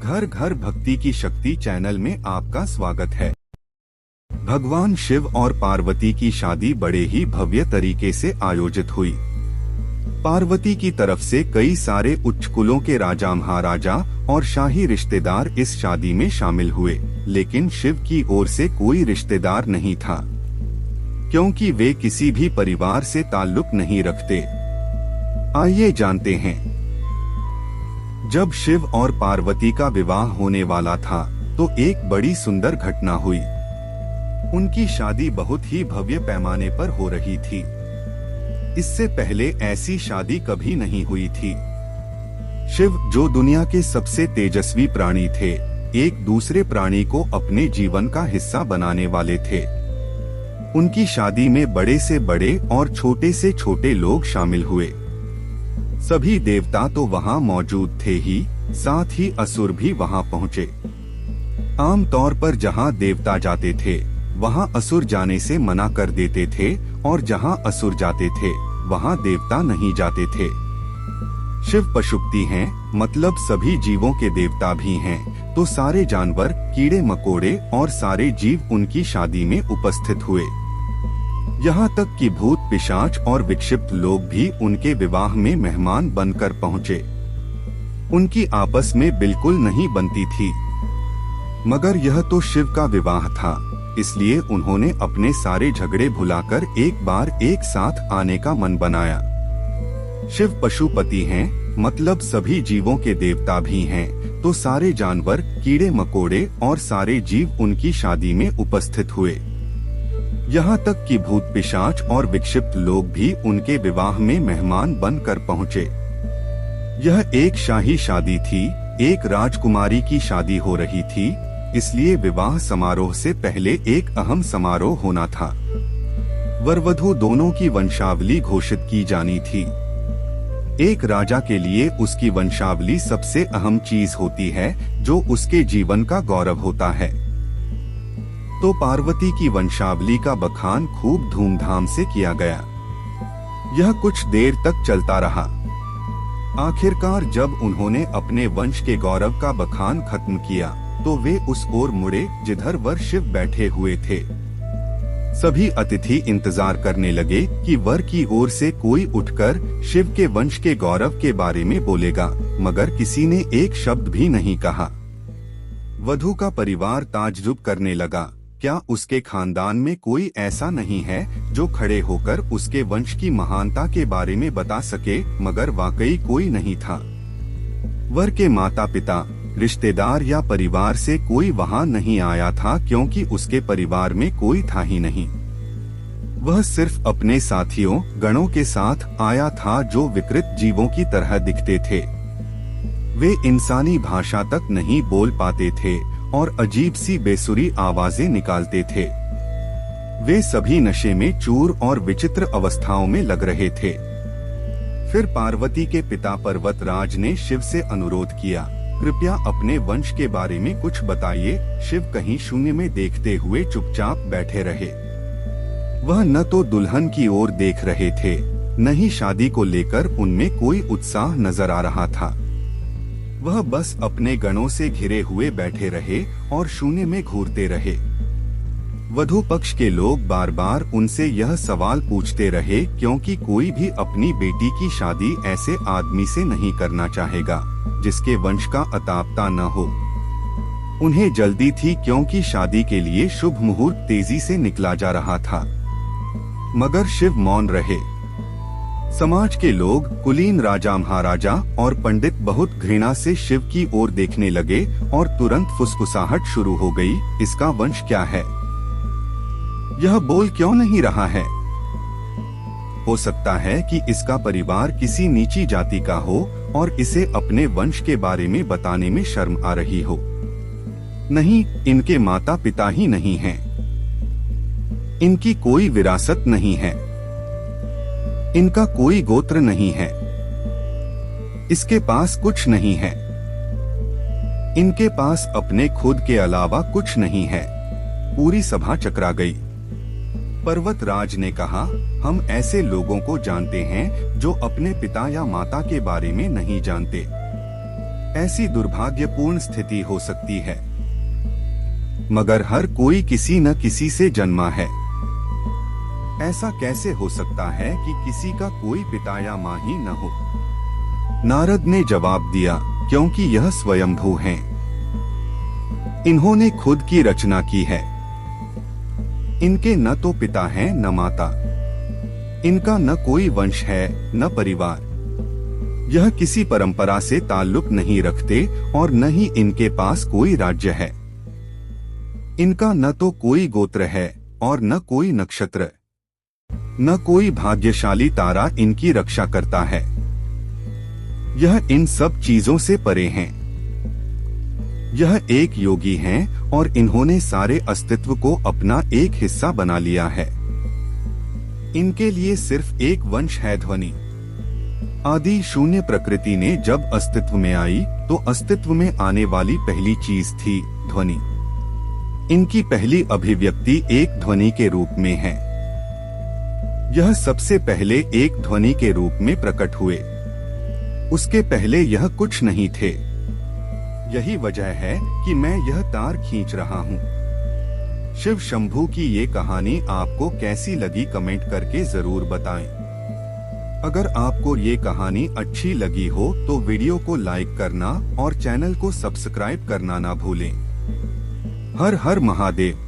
घर घर भक्ति की शक्ति चैनल में आपका स्वागत है। भगवान शिव और पार्वती की शादी बड़े ही भव्य तरीके से आयोजित हुई। पार्वती की तरफ से कई सारे उच्च कुलों के राजा महाराजा और शाही रिश्तेदार इस शादी में शामिल हुए, लेकिन शिव की ओर से कोई रिश्तेदार नहीं था, क्योंकि वे किसी भी परिवार से ताल्लुक नहीं रखते। आइए जानते हैं। जब शिव और पार्वती का विवाह होने वाला था तो एक बड़ी सुंदर घटना हुई। उनकी शादी बहुत ही भव्य पैमाने पर हो रही थी। इससे पहले ऐसी शादी कभी नहीं हुई थी। शिव, जो दुनिया के सबसे तेजस्वी प्राणी थे, एक दूसरे प्राणी को अपने जीवन का हिस्सा बनाने वाले थे। उनकी शादी में बड़े से बड़े और छोटे से छोटे लोग शामिल हुए। सभी देवता तो वहां मौजूद थे ही, साथ ही असुर भी वहां पहुंचे। आम तौर पर जहां देवता जाते थे वहां असुर जाने से मना कर देते थे, और जहां असुर जाते थे वहां देवता नहीं जाते थे। शिव पशुपति हैं, मतलब सभी जीवों के देवता भी हैं, तो सारे जानवर, कीड़े मकोड़े और सारे जीव उनकी शादी में उपस्थित हुए। यहाँ तक कि भूत, पिशाच और विक्षिप्त लोग भी उनके विवाह में मेहमान बनकर पहुँचे। उनकी आपस में बिल्कुल नहीं बनती थी, मगर यह तो शिव का विवाह था, इसलिए उन्होंने अपने सारे झगड़े भुलाकर एक बार एक साथ आने का मन बनाया। शिव पशुपति हैं, मतलब सभी जीवों के देवता भी हैं, तो सारे जानवर, कीड़े मकोड़े और सारे जीव उनकी शादी में उपस्थित हुए। यहाँ तक कि भूत, पिशाच और विक्षिप्त लोग भी उनके विवाह में मेहमान बनकर पहुँचे। यह एक शाही शादी थी, एक राजकुमारी की शादी हो रही थी, इसलिए विवाह समारोह से पहले एक अहम समारोह होना था। वर-वधू दोनों की वंशावली घोषित की जानी थी। एक राजा के लिए उसकी वंशावली सबसे अहम चीज होती है, जो उसके जीवन का गौरव होता है। तो पार्वती की वंशावली का बखान खूब धूमधाम से किया गया। यह कुछ देर तक चलता रहा। आखिरकार जब उन्होंने अपने वंश के गौरव का बखान खत्म किया तो वे उस ओर मुड़े जिधर वर शिव बैठे हुए थे। सभी अतिथि इंतजार करने लगे कि वर की ओर से कोई उठकर शिव के वंश के गौरव के बारे में बोलेगा, मगर किसी ने एक शब्द भी नहीं कहा। वधू का परिवार ताज्जुब करने लगा, क्या उसके खानदान में कोई ऐसा नहीं है जो खड़े होकर उसके वंश की महानता के बारे में बता सके, मगर वाकई कोई नहीं था। वर के माता पिता, रिश्तेदार या परिवार से कोई वहां नहीं आया था, क्योंकि उसके परिवार में कोई था ही नहीं। वह सिर्फ अपने साथियों, गणों के साथ आया था जो विकृत जीवों की तरह दिखते थे। वे इंसानी भाषा तक नहीं बोल पाते थे और अजीब सी बेसुरी आवाजें निकालते थे। वे सभी नशे में चूर और विचित्र अवस्थाओं में लग रहे थे। फिर पार्वती के पिता पर्वतराज ने शिव से अनुरोध किया, कृपया अपने वंश के बारे में कुछ बताइए। शिव कहीं शून्य में देखते हुए चुपचाप बैठे रहे। वह न तो दुल्हन की ओर देख रहे थे, न ही शादी को लेकर उनमें कोई उत्साह नजर आ रहा था। वह बस अपने गणों से घिरे हुए बैठे रहे और शून्य में घूरते रहे। वधू पक्ष के लोग बार बार उनसे यह सवाल पूछते रहे, क्योंकि कोई भी अपनी बेटी की शादी ऐसे आदमी से नहीं करना चाहेगा जिसके वंश का अतापता न हो। उन्हें जल्दी थी, क्योंकि शादी के लिए शुभ मुहूर्त तेजी से निकला जा रहा था, मगर शिव मौन रहे। समाज के लोग, कुलीन राजा महाराजा और पंडित बहुत घृणा से शिव की ओर देखने लगे और तुरंत फुसफुसाहट शुरू हो गई, इसका वंश क्या है? यह बोल क्यों नहीं रहा है? हो सकता है कि इसका परिवार किसी नीची जाति का हो और इसे अपने वंश के बारे में बताने में शर्म आ रही हो। नहीं, इनके माता पिता ही नहीं हैं। इनकी कोई विरासत नहीं है। इनका कोई गोत्र नहीं है। इसके पास कुछ नहीं है। इनके पास अपने खुद के अलावा कुछ नहीं है। पूरी सभा चकरा गई। पर्वतराज ने कहा, हम ऐसे लोगों को जानते हैं जो अपने पिता या माता के बारे में नहीं जानते। ऐसी दुर्भाग्यपूर्ण स्थिति हो सकती है, मगर हर कोई किसी न किसी से जन्मा है। ऐसा कैसे हो सकता है कि किसी का कोई पिता या माँ ही न हो? नारद ने जवाब दिया, क्योंकि यह स्वयंभू हैं। इन्होंने खुद की रचना की है। इनके न तो पिता है न माता, इनका न कोई वंश है न परिवार। यह किसी परंपरा से ताल्लुक नहीं रखते और न ही इनके पास कोई राज्य है। इनका न तो कोई गोत्र है और न कोई नक्षत्र, न कोई भाग्यशाली तारा इनकी रक्षा करता है। यह इन सब चीजों से परे हैं। यह एक योगी हैं और इन्होंने सारे अस्तित्व को अपना एक हिस्सा बना लिया है। इनके लिए सिर्फ एक वंश है, ध्वनि। आदि शून्य प्रकृति ने जब अस्तित्व में आई तो अस्तित्व में आने वाली पहली चीज थी ध्वनि। इनकी पहली अभिव्यक्ति एक ध्वनि के रूप में है। यह सबसे पहले एक ध्वनि के रूप में प्रकट हुए। उसके पहले यह कुछ नहीं थे। यही वजह है कि मैं यह तार खींच रहा हूँ। शिव शंभू की ये कहानी आपको कैसी लगी कमेंट करके जरूर बताएं। अगर आपको ये कहानी अच्छी लगी हो तो वीडियो को लाइक करना और चैनल को सब्सक्राइब करना ना भूलें। हर हर महादेव।